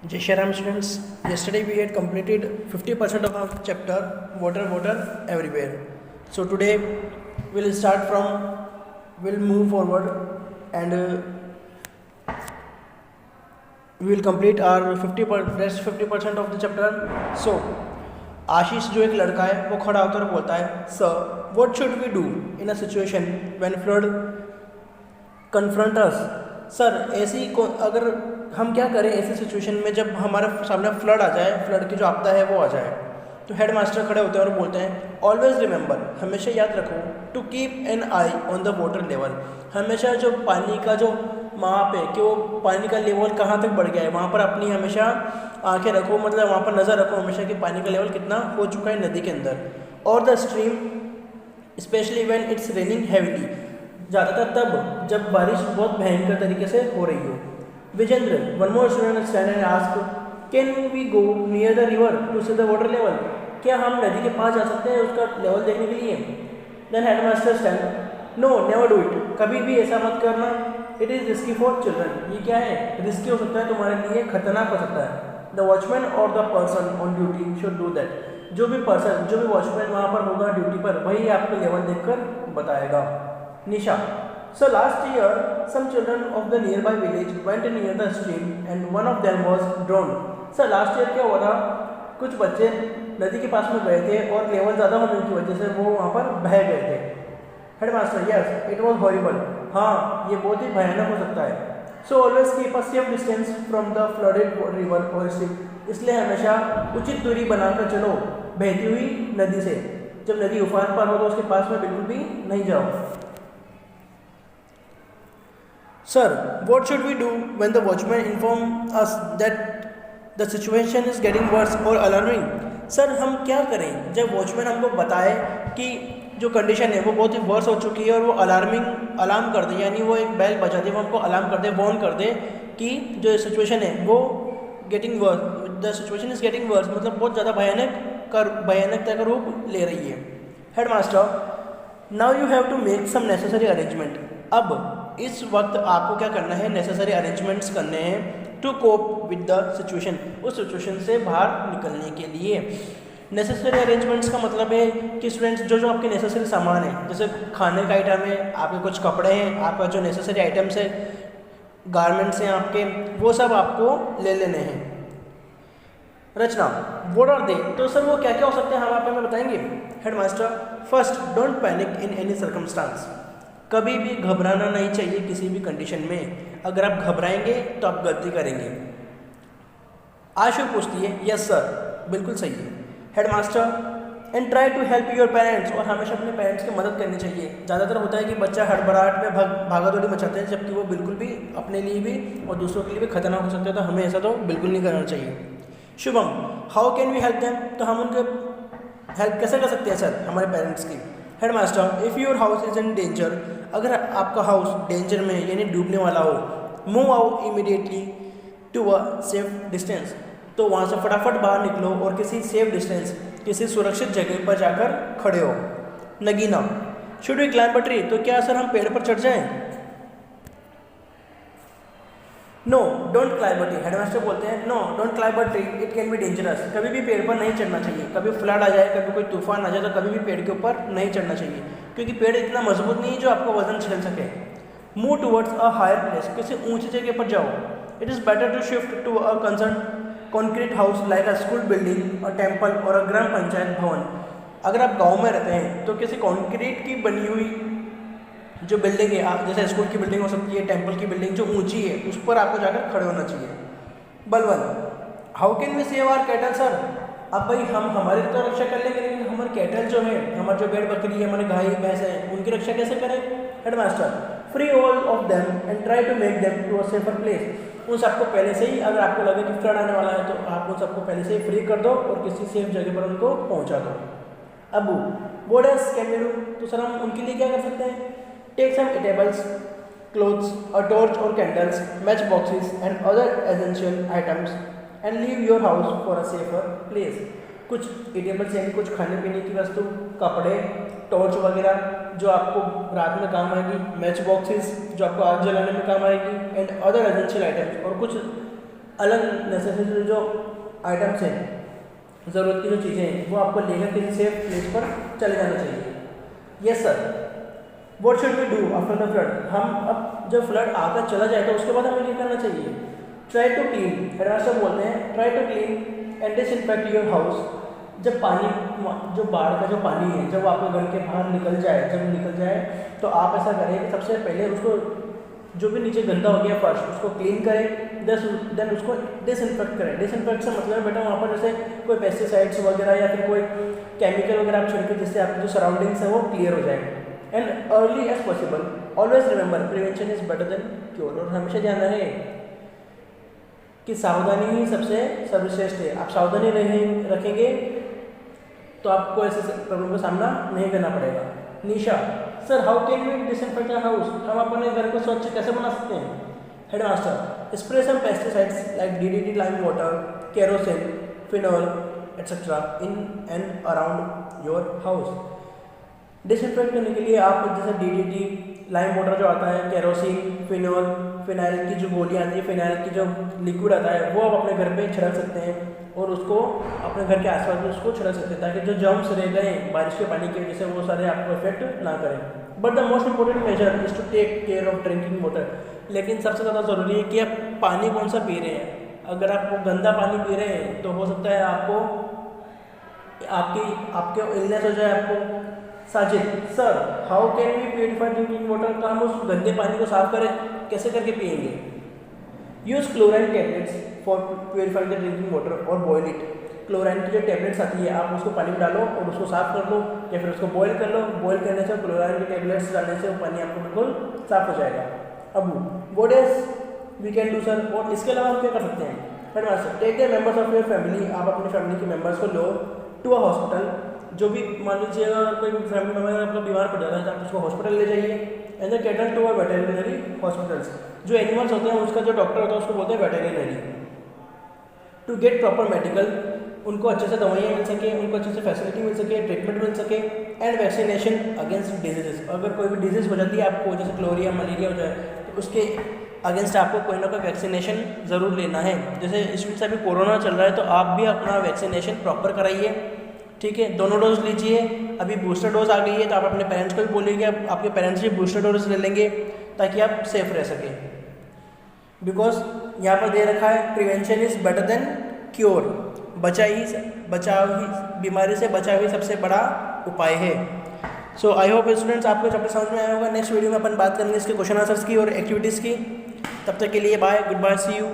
Jai Shri Ram students, yesterday we had completed 50% of our chapter water everywhere. So today we'll move forward and we will complete our rest 50% of the chapter. So आशीष जो एक लड़का है वो खड़ा होकर बोलता है, sir what should we do in a situation when flood confront us. Sir अगर हम क्या करें ऐसी सिचुएशन में जब हमारे सामने फ्लड आ जाए, फ्लड की जो आपदा है वो आ जाए। तो हेड मास्टर खड़े होते हैं और बोलते हैं, ऑलवेज रिमेंबर, हमेशा याद रखो, to keep an eye on the water level. हमेशा जो पानी का जो माप है कि वो पानी का लेवल कहाँ तक बढ़ गया है वहाँ पर अपनी हमेशा आंखें रखो, मतलब वहाँ पर नज़र रखो हमेशा कि पानी का लेवल कितना हो चुका है नदी के अंदर। और the stream specially when it's raining heavily, ज़्यादातर तब जब बारिश बहुत भयंकर तरीके से हो रही हो। Vijendra, one more student stand and ask, can we go near the river to see the water level. क्या हम नदी के पास जा सकते हैं उसका लेवल देखने के लिए। Then head master stand, no never do it, कभी भी ऐसा मत करना। It is risky for children, ये क्या है, रिस्की हो सकता है, तुम्हारे लिए खतरनाक हो सकता है। द वॉचमैन और the person on duty should do that, जो भी वॉचमैन वहाँ पर होगा ड्यूटी पर वही आपको लेवल देखकर बताएगा। निशा, so last year some children of the nearby village went near the stream and one of them was drowned. Sir last year क्या हुआ था, कुछ बच्चे नदी के पास में गए थे और लेवल ज़्यादा होने की वजह से वो वहाँ पर बह गए थे। Headmaster, yes it was horrible, हाँ ये बहुत ही भयानक हो सकता है। So always keep a safe distance from the flooded river और स्ट्रीम, इसलिए हमेशा उचित दूरी बनाकर चलो बहती हुई नदी से। जब नदी उफान पर हो तो उसके पास में बिल्कुल भी नहीं जाओ। Sir, what should we do when the watchman inform us that the situation is getting worse or alarming? Sir हम क्या करें जब वॉचमैन हमको बताए कि जो कंडीशन है वो बहुत ही वर्स हो चुकी है और वो अलार्म कर दे, यानी वो एक बेल बजा दे, वो हमको अलार्म कर दे, वार्न कर दे कि जो सिचुएशन है वो getting worse, the situation is getting worse, मतलब बहुत ज़्यादा भयानकता का रूप ले रही है। Head master, now you have to make some necessary arrangement. अब इस वक्त आपको क्या करना है, नेसेसरी अरेंजमेंट्स करने हैं to cope with the situation, उस सिचुएशन से बाहर निकलने के लिए। नेसेसरी अरेंजमेंट्स का मतलब है कि स्टूडेंट्स जो आपके नेसेसरी सामान है, जैसे खाने का आइटम है, आपके कुछ कपड़े हैं, आपका जो नेसेसरी आइटम्स है, गारमेंट्स हैं आपके, वो सब आपको ले लेने हैं। रचना, व्हाट आर दे, तो सर वो क्या क्या हो सकते हैं हम आप हमें बताएंगे। Headmaster, first don't panic in any circumstance, कभी भी घबराना नहीं चाहिए किसी भी कंडीशन में, अगर आप घबराएंगे तो आप गलती करेंगे। आशु पूछती है, यस सर बिल्कुल सही है। Headmaster, and try to help your parents, और हमेशा अपने पेरेंट्स की मदद करनी चाहिए। ज़्यादातर होता है कि बच्चा हड़बड़ाहट में भागा दौड़ी मचाते हैं, जबकि वो बिल्कुल भी अपने लिए भी और दूसरों के लिए भी खतरनाक हो सकता है, तो हमें ऐसा तो बिल्कुल नहीं करना चाहिए। Shubham, how can we help them, तो हम उनके हेल्प कैसे कर सकते हैं सर हमारे पेरेंट्स की। Headmaster, if your house is in danger, अगर आपका हाउस डेंजर में यानी डूबने वाला हो, move out immediately to a safe distance, तो वहाँ से फटाफट बाहर निकलो और किसी सेफ डिस्टेंस, किसी सुरक्षित जगह पर जाकर खड़े हो। Nagina, should we climb a tree, तो क्या सर हम पेड़ पर चढ़ जाएं। No don't climb a tree, headmaster बोलते हैं, no don't climb a tree, it can be dangerous, कभी भी पेड़ पर नहीं चढ़ना चाहिए। कभी फ्लड आ जाए, कभी कोई तूफान आ जाए, तो कभी भी पेड़ के ऊपर नहीं चढ़ना चाहिए, क्योंकि पेड़ इतना मजबूत नहीं है जो आपका वजन झेल सके। Move towards a higher place, किसी ऊंची जगह पर जाओ। It is better to shift to a concern concrete house like a school building, a temple और अ ग्राम पंचायत भवन। अगर आप गाँव में रहते हैं तो किसी कॉन्क्रीट की बनी हुई जो बिल्डिंग है, जैसे स्कूल की बिल्डिंग हो सकती है, टेम्पल की बिल्डिंग जो ऊंची है, उस पर आपको जाकर खड़े होना चाहिए। Balwan, how can we save our cattle sir, अब भाई हम हमारी तो रक्षा कर लेंगे, लेकिन हमारे कैटल जो है, हमारे जो भेड़ बकरी है, हमारे गाय भैंस है, उनकी रक्षा कैसे करें। Headmaster, free all of them and try to make them to a safer place, उन सबको पहले से ही, अगर आपको लगे कि फ्लड आने वाला है तो आप उन सबको पहले से ही फ्री कर दो और किसी सेफ जगह पर उनको पहुँचा दो। Abu, what else can we do, तो सर हम उनके लिए क्या कर सकते हैं। Take some eatables, clothes, a torch or candles, match boxes and other essential items and leave your house for a safer place. कुछ eatables यानी कुछ खाने पीने की वस्तु, कपड़े, टॉर्च वगैरह जो आपको रात में काम आएगी, मैच बॉक्सेस जो आपको आग जलाने में काम आएगी, एंड अदर एसेंशियल आइटम्स, और कुछ अलग नेसेसरी जो आइटम्स हैं, ज़रूरत की जो चीज़ें हैं, वो आपको लेकर किसी सेफ प्लेस पर चले जाना चाहिए। Yes sir, what should we do after the flood? हम अब जब फ्लड आकर चला जाए तो उसके बाद हमें क्या करना चाहिए? ट्राई टू क्लीन, हेडमास्टर बोलते हैं try to clean and disinfect your house. जब पानी, जो बाढ़ का जो पानी है, जब आपके घर के बाहर निकल जाए तो आप ऐसा करें कि सबसे पहले उसको, जो भी नीचे गंदा हो गया फर्श, उसको क्लीन करें, देन उसको डिसइंफेक्ट करें। डिसइंफेक्ट से मतलब है बेटा वहाँ पर जैसे कोई पेस्टिसाइड्स वगैरह या फिर कोई केमिकल वगैरह आप छिड़के, जिससे आपकी जो सराउंडिंग्स है वो क्लियर हो जाए। And early as possible, always remember prevention is better than cure. और हमेशा ध्यान रहे कि सावधानी ही सबसे सर्वश्रेष्ठ है। आप सावधानी रखेंगे तो आपको ऐसे प्रॉब्लम का सामना नहीं करना पड़ेगा। Nisha, sir how can we disinfect our house? हम अपने घर को स्वच्छ कैसे बना सकते हैं? Headmaster, spray some pesticides like DDT, lime water, kerosene, phenol etcetera in and around your house. Disinfect करने के लिए आप जैसे DDT, लाइम वाटर जो आता है, केरोसिन, फिनाइल की जो गोलियाँ आती है, फिनाइल की जो लिक्विड आता है, वो आप अपने घर पे छिड़क सकते हैं और उसको अपने घर के आसपास में उसको छिड़क सकते हैं, ताकि जो जर्म्स रह गए बारिश के पानी की वजह से वो सारे आपको इफेक्ट ना करें। But the most important measure is to take care of drinking water. लेकिन सबसे ज़्यादा ज़रूरी है कि आप पानी कौन सा पी रहे हैं। अगर आप गंदा पानी पी रहे हैं तो हो सकता है आपके इलनेस हो जाए आपको। Sajid, sir how can we purify drinking water? का हम उस गंदे पानी को साफ करें, कैसे करके पिएंगे? Use chlorine tablets for purifying the drinking water और बॉयल इट। क्लोराइन की जो टेबलेट्स आती है, आप उसको पानी में डालो और उसको साफ कर लो, या फिर उसको बॉयल कर लो। बॉयल करने से, क्लोराइन की टेबलेट्स डालने से वो पानी आपको बिल्कुल साफ हो जाएगा। अब what else we can do sir? और इसके अलावा हम क्या कर सकते हैं? Headmaster, take the members of your family. आप अपनी फैमिली के मेंबर्स को लो टू अ हॉस्पिटल। जो भी मान लीजिए अगर कोई फैमिली मेम्बर आपका बीमार पड़ जाता है तो आप उसको हॉस्पिटल ले जाइए। And the cater to a veterinary hospitals. जो एनिमल्स होते हैं उसका जो डॉक्टर होता है उसको बोलते हैं veterinary. To get proper medical, उनको अच्छे से दवाइयाँ मिल सके, उनको अच्छे से फैसिलिटी मिल सके, ट्रीटमेंट मिल सके। And vaccination against diseases. अगर कोई भी डिजीज़ हो जाती है आपको, जैसे क्लोरिया, मलेरिया हो जाए, तो उसके अगेंस्ट आपको कोई ना कोई वैक्सीनेशन ज़रूर लेना है। जैसे इस बीच अभी कोरोना चल रहा है तो आप भी अपना वैक्सीनेशन प्रॉपर कराइए, ठीक है? दोनों डोज लीजिए। अभी बूस्टर डोज आ गई है तो आप अपने पेरेंट्स को भी बोलिए, आपके पेरेंट्स भी बूस्टर डोज ले लेंगे ताकि आप सेफ रह सकें। बिकॉज यहाँ पर दे रखा है prevention is better than cure. बचाव ही बीमारी से बचाव ही सबसे बड़ा उपाय है। सो आई होप स्टूडेंट्स आपको चैप्टर समझ में आया होगा। नेक्स्ट वीडियो में अपन बात करेंगे इसके क्वेश्चन आंसर्स की और एक्टिविटीज़ की। तब तक के लिए bye, good bye, see you.